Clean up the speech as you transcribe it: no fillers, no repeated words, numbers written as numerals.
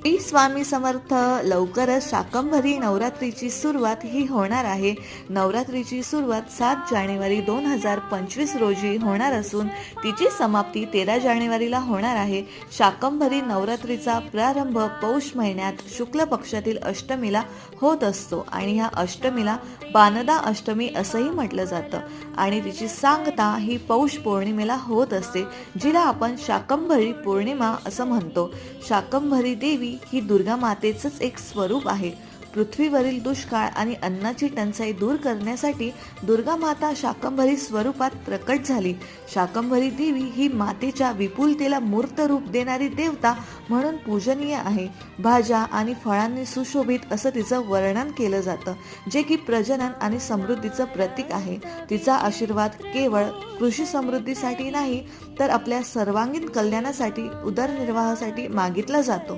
श्री स्वामी समर्थ. लवकरच शाकंभरी नवरात्रीची सुरुवात ही होणार आहे. नवरात्रीची सुरुवात 7 जानेवारी 2025 रोजी होणार असून तिची समाप्ती 13 जानेवारीला होणार आहे. शाकंभरी नवरात्रीचा प्रारंभ पौष महिन्यात शुक्ल पक्षातील अष्टमीला होत असतो आणि ह्या अष्टमीला बानदा अष्टमी असंही म्हटलं जातं आणि तिची सांगता ही पौष पौर्णिमेला होत असते, जिला आपण शाकंभरी पौर्णिमा असं म्हणतो. शाकंभरी देवी ही दुर्गा मातेचंच एक स्वरूप आहे. पृथ्वीवरील दुष्काळ आणि अन्नाची टंचाई दूर करण्यासाठी दुर्गा माता शाकंभरी स्वरूपात प्रकट झाली. शाकंभरी देवी ही मातेच्या विपुलतेला मूर्त रूप देणारी देवता म्हणून पूजनीय आहे. भाज्या आणि फळांनी सुशोभित असं तिचं वर्णन केलं जातं, जे की प्रजनन आणि समृद्धीचं प्रतीक आहे. तिचा आशीर्वाद केवळ कृषी समृद्धीसाठी नाही, तर आपल्या सर्वांगीण कल्याणासाठी, उदरनिर्वाहासाठी मागितला जातो.